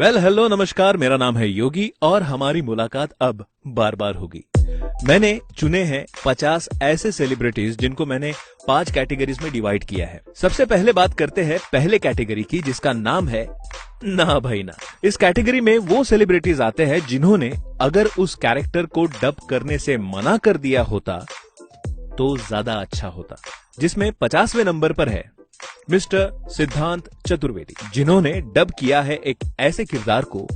Hello नमस्कार, मेरा नाम है योगी और हमारी मुलाकात अब बार बार होगी। मैंने चुने हैं 50 ऐसे सेलिब्रिटीज जिनको मैंने 5 कैटेगरीज में डिवाइड किया है। सबसे पहले बात करते हैं पहले कैटेगरी की, जिसका नाम है ना भाई ना। इस कैटेगरी में वो सेलिब्रिटीज आते हैं जिन्होंने अगर उस कैरेक्टर को डब करने से मना कर दिया होता तो ज्यादा अच्छा होता। जिसमें 50वें नंबर पर है मिस्टर सिद्धांत चतुर्वेदी, जिन्होंने डब किया है एक ऐसे किरदार को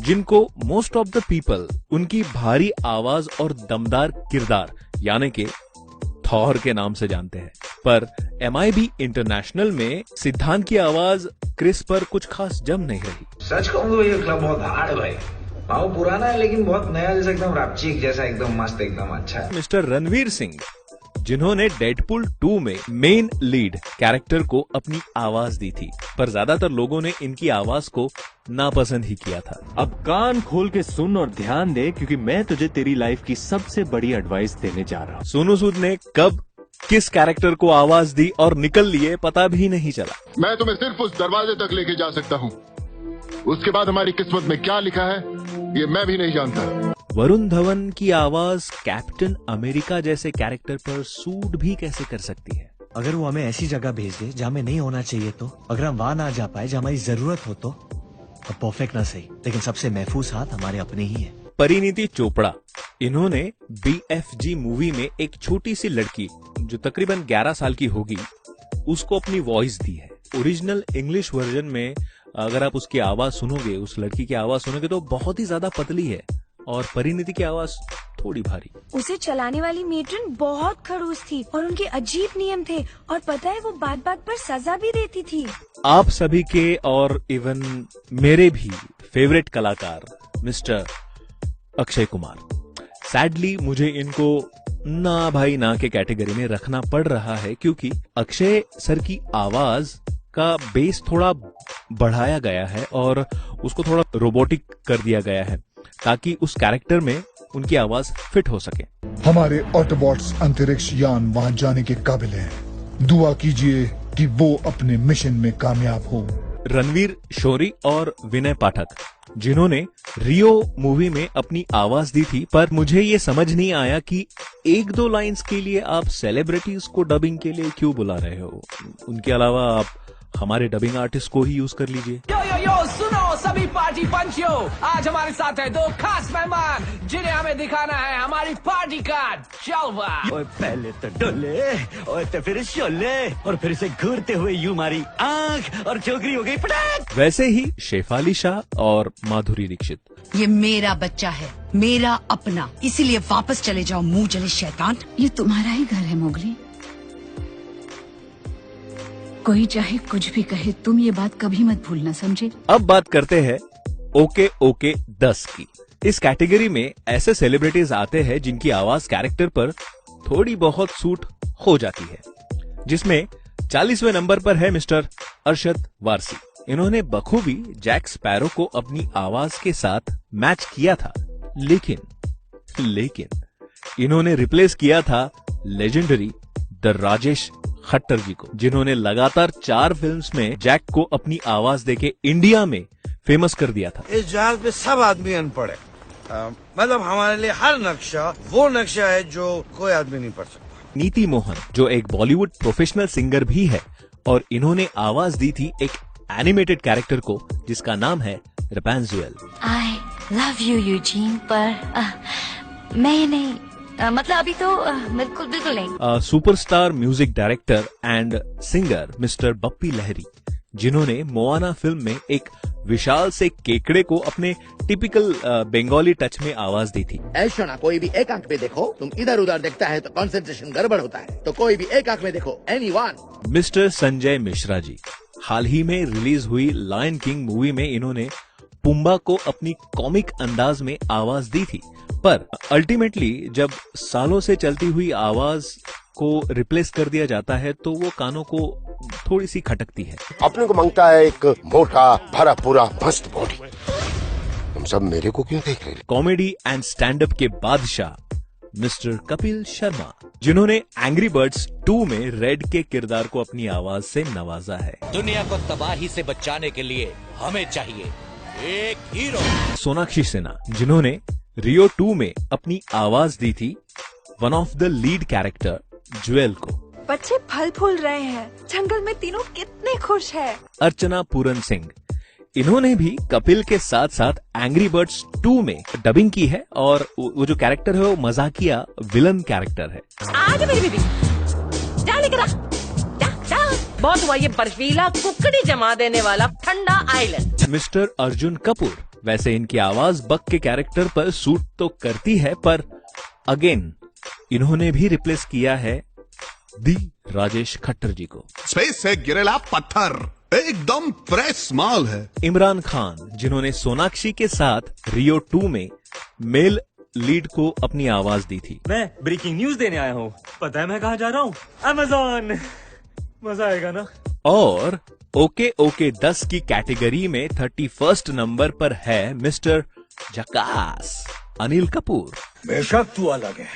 जिनको मोस्ट ऑफ द पीपल उनकी भारी आवाज और दमदार किरदार यानी कि थॉर के नाम से जानते हैं। पर MIB इंटरनेशनल में सिद्धांत की आवाज क्रिस पर कुछ खास जम नहीं रही। सच कहूं तो ये क्लब बहुत हार्ड है भाई। हाँ पुराना है लेकिन बहुत नया, जैसा एकदम रैपचिक जैसा, एकदम मस्त, एकदम अच्छा है। मिस्टर रणवीर सिंह, जिन्होंने डेडपुल 2 में मेन लीड कैरेक्टर को अपनी आवाज दी थी, पर ज्यादातर लोगों ने इनकी आवाज को नापसंद ही किया था। अब कान खोल के सुन और ध्यान दे, क्योंकि मैं तुझे तेरी लाइफ की सबसे बड़ी एडवाइस देने जा रहा हूँ। सोनू सूद ने कब किस कैरेक्टर को आवाज दी और निकल लिए पता भी नहीं चला। मैं तुम्हें सिर्फ उस दरवाजे तक लेके जा सकता हूँ, उसके बाद हमारी किस्मत में क्या लिखा है ये मैं भी नहीं जानता। वरुण धवन की आवाज कैप्टन अमेरिका जैसे कैरेक्टर पर सूट भी कैसे कर सकती है? अगर वो हमें ऐसी जगह भेज दे जहाँ हमें नहीं होना चाहिए तो, अगर हम वहां ना जा पाए जहाँ हमारी जरूरत हो तो परफेक्ट ना सही, लेकिन सबसे महफूज हाथ हमारे अपने ही है। परिणीति चोपड़ा, इन्होंने BFG मूवी में एक छोटी सी लड़की जो तकरीबन 11 साल की होगी उसको अपनी वॉइस दी है। ओरिजिनल इंग्लिश वर्जन में अगर आप उसकी आवाज सुनोगे, उस लड़की की आवाज सुनोगे तो बहुत ही ज्यादा पतली है और परिणीति की आवाज थोड़ी भारी। उसे चलाने वाली मेट्रन बहुत खड़ूस थी और उनके अजीब नियम थे, और पता है वो बात बात पर सजा भी देती थी। आप सभी के और इवन मेरे भी फेवरेट कलाकार मिस्टर अक्षय कुमार। सैडली मुझे इनको ना भाई ना के कैटेगरी में रखना पड़ रहा है, क्योंकि अक्षय सर की आवाज का बेस थोड़ा बढ़ाया गया है और उसको थोड़ा रोबोटिक कर दिया गया है ताकि उस कैरेक्टर में उनकी आवाज फिट हो सके। हमारे ऑटोबॉट्स अंतरिक्ष यान वहां जाने के काबिल हैं। दुआ कीजिए कि वो अपने मिशन में कामयाब हो। रणवीर शोरी और विनय पाठक, जिन्होंने रियो मूवी में अपनी आवाज दी थी, पर मुझे ये समझ नहीं आया कि 1-2 लाइंस के लिए आप सेलिब्रिटीज को डबिंग के लिए क्यों बुला रहे हो। उनके अलावा आप हमारे डबिंग आर्टिस्ट को ही यूज कर लीजिए। यो सुनो सभी पार्टी पंचियों, आज हमारे साथ है 2 खास मेहमान जिन्हें हमें दिखाना है हमारी पार्टी का जलवा। और पहले तो डोले और तो फिर शोले और फिर से घूरते हुए यूं मारी आंख और चोकरी हो गई पटाक। वैसे ही शेफाली शाह और माधुरी दीक्षित। ये मेरा बच्चा है, मेरा अपना, इसीलिए वापस चले जाओ मुंह जले शैतान। ये तुम्हारा ही घर है मोगली, कोई चाहे कुछ भी कहे, तुम ये बात कभी मत भूलना, समझे? अब बात करते हैं ओके 10 की। इस कैटेगरी में ऐसे सेलिब्रिटीज आते हैं जिनकी आवाज कैरेक्टर पर थोड़ी बहुत सूट हो जाती है, जिसमें 40वें नंबर पर है मिस्टर अरशद वारसी। इन्होंने बखूबी जैक स्पैरो को अपनी आवाज के साथ मैच किया था, लेकिन इन्होंने रिप्लेस किया था लेजेंडरी द राजेश खट्टर जी को, जिन्होंने लगातार 4 फिल्म्स में जैक को अपनी आवाज देके इंडिया में फेमस कर दिया था। इस जहाज पे सब आदमी अनपढ़ है, मतलब हमारे लिए हर नक्शा वो नक्शा है जो कोई आदमी नहीं पढ़ सकता। नीति मोहन, जो एक बॉलीवुड प्रोफेशनल सिंगर भी है, और इन्होंने आवाज दी थी एक एनिमेटेड कैरेक्टर को जिसका नाम है Rapunzel. I love you Eugene, पर मैं नहीं, मतलब अभी तो बिल्कुल नहीं। Superstar music director and singer mister Bappi Lahiri, जिन्होंने मोआना फिल्म में एक विशाल से केकड़े को अपने टिपिकल बंगाली टच में आवाज दी थी। ऐसा ना कोई भी एक आंख में देखो, तुम इधर उधर देखता है तो कंसंट्रेशन गड़बड़ होता है, तो कोई भी एक आंख में देखो, एनीवन। मिस्टर संजय मिश्रा जी, हाल ही में रिलीज हुई लायन किंग मूवी में इन्होंने पुम्बा को अपनी कॉमिक अंदाज में आवाज दी थी, पर अल्टीमेटली जब सालों से चलती हुई आवाज को रिप्लेस कर दिया जाता है तो वो कानों को थोड़ी सी खटकती है। अपने को मांगता है एक मोटा भरा पूरा मस्त बॉडी, तुम सब मेरे को क्यों देख रहे हो? कॉमेडी एंड स्टैंड अप के बादशाह मिस्टर कपिल शर्मा, जिन्होंने एंग्री बर्ड्स 2 में रेड के किरदार को अपनी आवाज से नवाजा है। दुनिया को तबाही से बचाने के लिए हमें चाहिए एक हीरो। सोनाक्षी सिन्हा, जिन्होंने रियो 2 में अपनी आवाज दी थी one of the lead character jewel को। बच्चे फल फूल रहे हैं, जंगल में तीनों कितने खुश हैं। अर्चना पूरन सिंह, इन्होंने भी कपिल के साथ साथ एंग्री बर्ड्स 2 में डबिंग की है और वो जो कैरेक्टर है वो मजाकिया विलन कैरेक्टर है। आजा मेरी बेबी, जा लेकर आ, जा। बहुत हुआ ये बर्फीला कुकड़ी जमा देने वाला ठंडा आइलैंड। मिस्टर अर्जुन कपूर, वैसे इनकी आवाज बक के कैरेक्टर पर सूट तो करती है, पर अगेन इन्होंने भी रिप्लेस किया है दी राजेश खट्टर जी को। स्पेस से गिरेला पत्थर एकदम फ्रेश माल है। इमरान खान, जिन्होंने सोनाक्षी के साथ रियो 2 में मेल लीड को अपनी आवाज दी थी। मैं ब्रेकिंग न्यूज देने आया हूँ। पता है मैं कहाँ जा रहा हूँ? अमेज़न। मजा आएगा ना। और ओके ओके 10 की कैटेगरी में 31st नंबर पर है मिस्टर झकास अनिल कपूर। बेशक तू अलग है,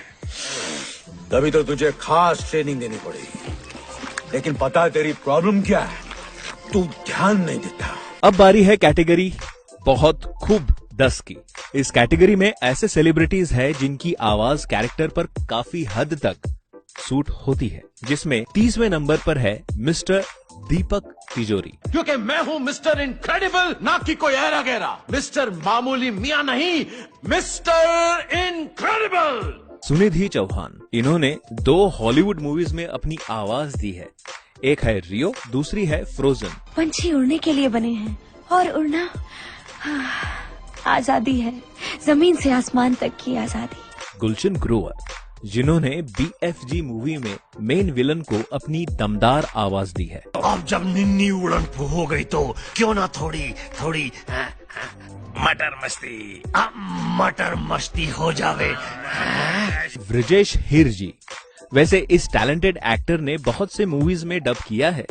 तभी तो तुझे खास ट्रेनिंग देनी पड़ेगी। लेकिन पता है तेरी प्रॉब्लम क्या है? तू ध्यान नहीं देता। अब बारी है कैटेगरी बहुत खूब 10 की। इस कैटेगरी में ऐसे सेलिब्रिटीज है जिनकी आवाज कैरेक्टर पर काफी हद तक सूट होती है, जिसमें 30वें नंबर पर है मिस्टर दीपक तिजोरी। क्योंकि मैं हूँ मिस्टर इनक्रेडिबल, ना कि कोई ऐरा गैरा। मिस्टर मामूली मियाँ नहीं, मिस्टर इनक्रेडिबल। सुनिधि चौहान, इन्होंने 2 हॉलीवुड मूवीज में अपनी आवाज दी है। एक है रियो, दूसरी है फ्रोजन। पंछी उड़ने के लिए बने हैं और उड़ना आजादी है, जमीन से आसमान तक की आजादी। गुलशन ग्रोवर, जिन्होंने BFG मूवी में मेन विलन को अपनी दमदार आवाज दी है। अब जब निन्नी उड़न हो गई तो क्यों ना थोड़ी मटर मस्ती हो जावे। ब्रिजेश हिर जी, वैसे इस टैलेंटेड एक्टर ने बहुत से मूवीज में डब किया है।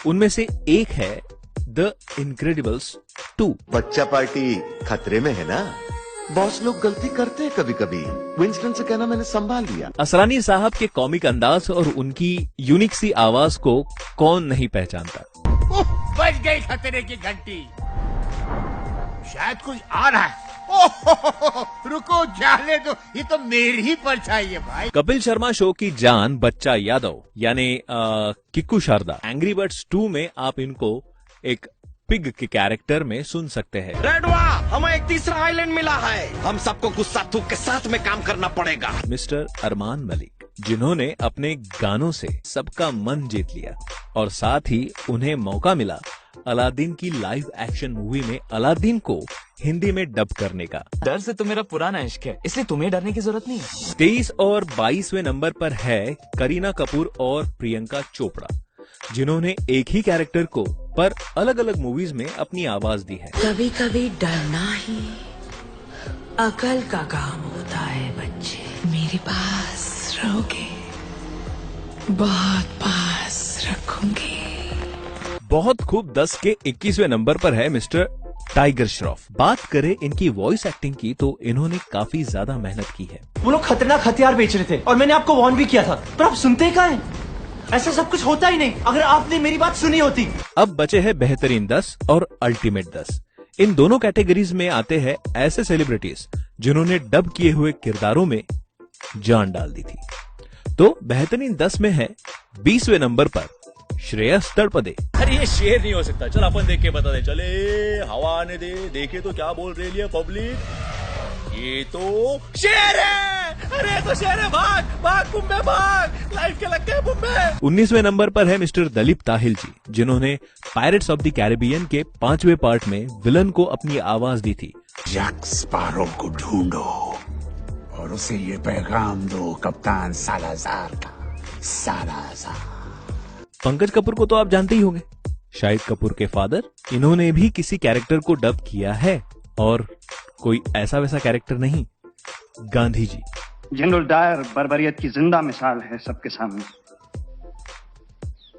उनमें से एक है द इनक्रेडिबल्स 2। बच्चा पार्टी खतरे में है ना, बॉस लोग गलती करते हैं कभी कभी। विंस्टन से कहना मैंने संभाल लिया। असरानी साहब के कॉमिक अंदाज और उनकी यूनिक सी आवाज को कौन नहीं पहचानता। बज गई खतरे की घंटी, शायद कोई आ रहा है। ओह, रुको जाने दो, ये तो मेरी ही परछाई है भाई। कपिल शर्मा शो की जान बच्चा यादव यानी किक्कू शारदा। एंग्री बर्ड्स 2 में आप इनको एक पिग के कैरेक्टर में सुन सकते हैं। रेडवा, हमें एक तीसरा आइलैंड मिला है, हम सबको गुस्सा थूक के साथ में काम करना पड़ेगा। मिस्टर अरमान मलिक, जिन्होंने अपने गानों से सबका मन जीत लिया और साथ ही उन्हें मौका मिला अलादीन की लाइव एक्शन मूवी में अलादीन को हिंदी में डब करने का। डर से तो मेरा पुराना इश्क है, इसलिए तुम्हें डरने की जरूरत नहीं है। 23 और 22वें नंबर पर है करीना कपूर और प्रियंका चोपड़ा, जिन्होंने एक ही कैरेक्टर को पर अलग अलग मूवीज में अपनी आवाज दी है। कभी कभी डरना ही अकल का काम होता है बच्चे। मेरे पास रहोगे, बहुत पास रखूंगी। बहुत खूब 10 के 21वें नंबर पर है मिस्टर टाइगर श्रॉफ। बात करें इनकी वॉइस एक्टिंग की तो इन्होंने काफी ज्यादा मेहनत की है। वो लोग खतरनाक हथियार बेच रहे थे और मैंने आपको वार्न भी किया था, पर आप सुनते कहाँ हैं? ऐसा सब कुछ होता ही नहीं अगर आपने मेरी बात सुनी होती। अब बचे हैं बेहतरीन 10 और अल्टीमेट 10। इन दोनों कैटेगरीज में आते हैं ऐसे सेलिब्रिटीज जिन्होंने डब किए हुए किरदारों में जान डाल दी थी। तो बेहतरीन 10 में है 20वें नंबर पर श्रेयस तड़पदे। अरे ये शेर नहीं हो सकता, चल अपन देख के बता दे। चले हवा आने दे, देखे तो क्या बोल रही है पब्लिक। ये तो शेर है। अरे तो शेर है, भाग भाग बुम्बे भाग, लाइफ के लग गए बुम्बे। 19वें नंबर पर है मिस्टर दलीप ताहिल जी, जिन्होंने पायरेट्स ऑफ द कैरिबियन के 5वें पार्ट में विलन को अपनी आवाज दी थी। जैक स्पैरो को ढूंढो और उसे ये पैगाम दो, कप्तान सालाज़ार का। सालाज़ार। पंकज कपूर को तो आप जानते ही होंगे, शाहिद कपूर के फादर। इन्होंने भी किसी कैरेक्टर को डब किया है और कोई ऐसा वैसा कैरेक्टर नहीं, गांधी जी। जनरल डायर बर्बरियत की जिंदा मिसाल है सबके सामने,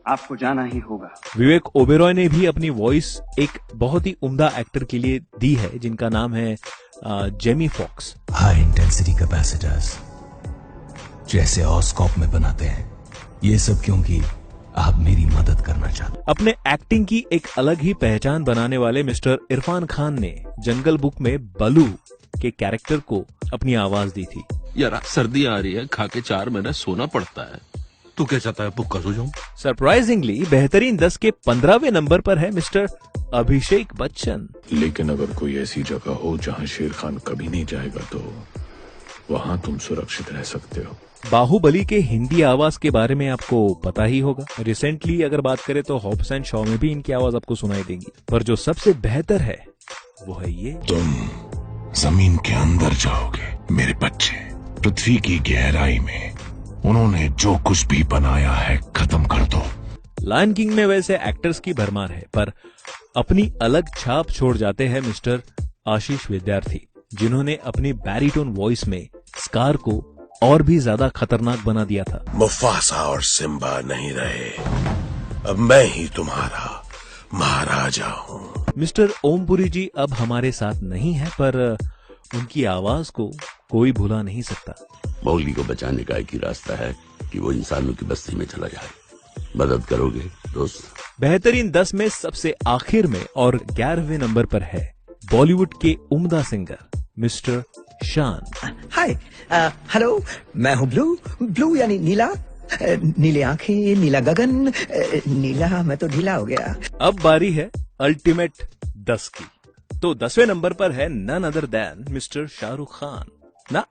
आपको जाना ही होगा। विवेक ओबेरॉय ने भी अपनी वॉइस एक बहुत ही उम्दा एक्टर के लिए दी है, जिनका नाम है Jamie Foxx. High intensity capacitors जैसे ऑस्कॉप में बनाते हैं, ये सब क्योंकि आप मेरी मदद करना चाहते। अपने एक्टिंग की एक अलग ही पहचान बनाने वाले मिस्टर इरफान खान ने जंगल बुक में बलू के कैरेक्टर को अपनी आवाज दी थी। यार सर्दी आ रही है, खा के 4 महीने सोना पड़ता है। तू क्या चाहता है, बुक कर जाऊं? सरप्राइजिंगली बेहतरीन 10 के 15वें नंबर पर है मिस्टर अभिषेक बच्चन। लेकिन अगर कोई ऐसी जगह हो जहां शेर खान कभी नहीं जाएगा तो वहां तुम सुरक्षित रह सकते हो। बाहुबली के हिंदी आवाज के बारे में आपको पता ही होगा। रिसेंटली अगर बात करें तो हॉब्स एंड शॉ में भी इनकी आवाज आपको सुनाई देगी, पर जो सबसे बेहतर है वो है ये। तुम जमीन के अंदर जाओगे मेरे बच्चे। पृथ्वी की गहराई में उन्होंने जो कुछ भी बनाया है खत्म कर दो। लायन किंग में वैसे एक्टर्स की भरमार है, पर अपनी अलग छाप छोड़ जाते हैं मिस्टर आशीष विद्यार्थी, जिन्होंने अपनी बैरिटोन वॉइस में स्कार को और भी ज्यादा खतरनाक बना दिया था। मुफासा और सिम्बा नहीं रहे, अब मैं ही तुम्हारा महाराजा हूँ। मिस्टर ओमपुरी जी अब हमारे साथ नहीं है, पर उनकी आवाज को कोई भुला नहीं सकता। मौगली को बचाने का एक ही रास्ता है कि वो इंसानों की बस्ती में चला जाए। मदद करोगे दोस्त? बेहतरीन 10 में सबसे आखिर में और 11वें नंबर पर है बॉलीवुड के उम्दा सिंगर मिस्टर शान। हाय, हेलो, मैं हूँ ब्लू। ब्लू यानी नीला, नीले आंखें, नीला गगन, नीला मैं तो ढीला हो गया। अब बारी है अल्टीमेट 10 की, तो 10वें नंबर पर है none other than mister Shahrukh Khan. ना,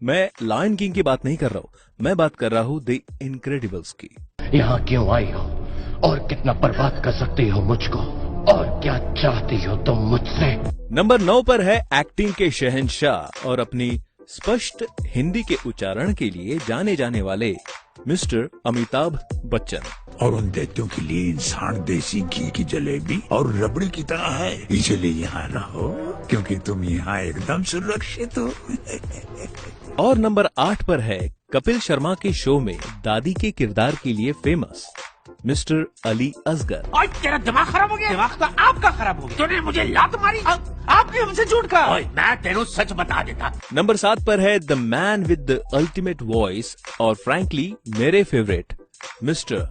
मैं लायन किंग की बात नहीं कर रहा हूँ, मैं बात कर रहा हूँ द इनक्रेडिबल्स की। यहाँ क्यों आई हो और कितना बर्बाद कर सकती हो मुझको, और क्या चाहती हो तुम मुझसे? नंबर 9 पर है एक्टिंग के शहंशाह और अपनी स्पष्ट हिंदी के उच्चारण के लिए जाने जाने वाले मिस्टर अमिताभ बच्चन। और उन दैत्यों के लिए इंसान देसी घी की जलेबी और रबड़ी की तरह है, इसलिए यहाँ रहो क्योंकि तुम यहाँ एकदम सुरक्षित हो। और नंबर 8 पर है कपिल शर्मा के शो में दादी के किरदार के लिए फेमस मिस्टर अली असगर। और तेरा दिमाग खराब हो गया? दिमाग तो आपका खराब हो गया। तूने मुझे लात मारी, आपने हमसे झूठ कहा। मैं तेरे सच बता देता। नंबर 7 पर है the man with the ultimate voice और फ्रैंकली मेरे फेवरेट मिस्टर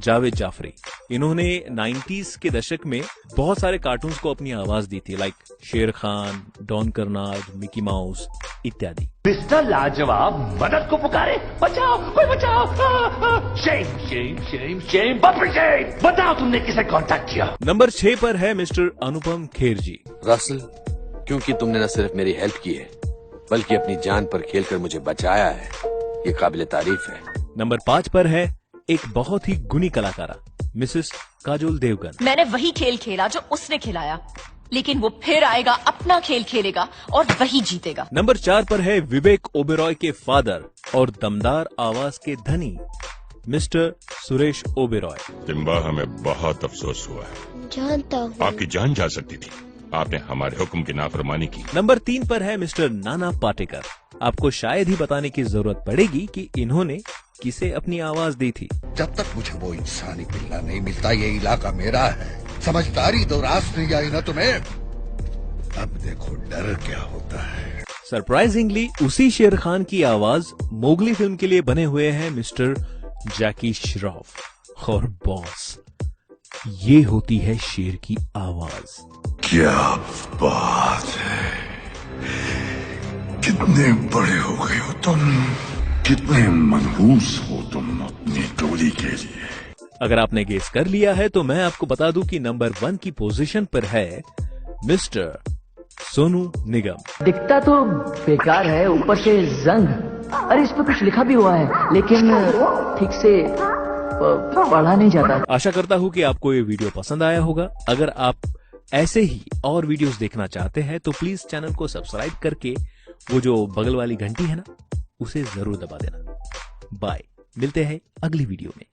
जावेद जाफरी। इन्होंने 90s के दशक में बहुत सारे कार्टून्स को अपनी आवाज दी थी, like Sher Khan, Don Karnage, Mickey Mouse इत्यादि। मिस्टर लाजवाब मदद को पुकारे, बचाओ, कोई बचाओ। Shame shame shame shame, shame. बताओ तुमने किसे कांटेक्ट किया? नंबर 6 पर है मिस्टर अनुपम खेर जी। रसल, क्योंकि तुमने न सिर्फ मेरी हेल्प की है बल्कि अपनी जान पर खेलकर मुझे बचाया है, ये काबिल तारीफ है। नंबर 5 पर है एक बहुत ही गुणी कलाकारा मिसेस काजोल देवगन। मैंने वही खेल खेला जो उसने खिलाया, लेकिन वो फिर आएगा, अपना खेल खेलेगा और वही जीतेगा। नंबर 4 पर है विवेक ओबेरॉय के फादर और दमदार आवाज के धनी मिस्टर सुरेश ओबेरॉय। सिम्बा, हमें बहुत अफसोस हुआ है। जानता हूँ। आपकी जान जा सकती थी, आपने हमारे हुक्म की नाफरमानी की। नंबर 3 पर है मिस्टर नाना पाटेकर। आपको शायद ही बताने की जरूरत पड़ेगी कि इन्होंने किसे अपनी आवाज दी थी। जब तक मुझे वो इंसानी पिल्ला नहीं मिलता, ये इलाका मेरा है। समझदारी तो रास नहीं आई ना तुम्हें? अब देखो डर क्या होता है। सरप्राइजिंगली उसी शेर खान की आवाज मोगली फिल्म के लिए बने हुए हैं मिस्टर जैकी श्रॉफ। और बॉस, ये होती है शेर की आवाज। क्या बात है, कितने बड़े हो गए हो तुम, कितने मनहूस हो तुम अपनी टोली के लिए। अगर आपने गेस कर लिया है तो मैं आपको बता दूं कि नंबर 1 की पोजीशन पर है मिस्टर सोनू निगम। दिखता तो बेकार है, ऊपर से जंग। अरे इस पे कुछ लिखा भी हुआ है, लेकिन ठीक से पढ़ा नहीं जाता। आशा करता हूं कि आपको ये वीडियो पसंद आया होगा। अगर आप ऐसे ही और वीडियोस देखना चाहते हैं तो प्लीज चैनल को सब्सक्राइब करके वो जो बगल वाली घंटी है ना, उसे जरूर दबा देना। बाय, मिलते हैं अगली वीडियो में।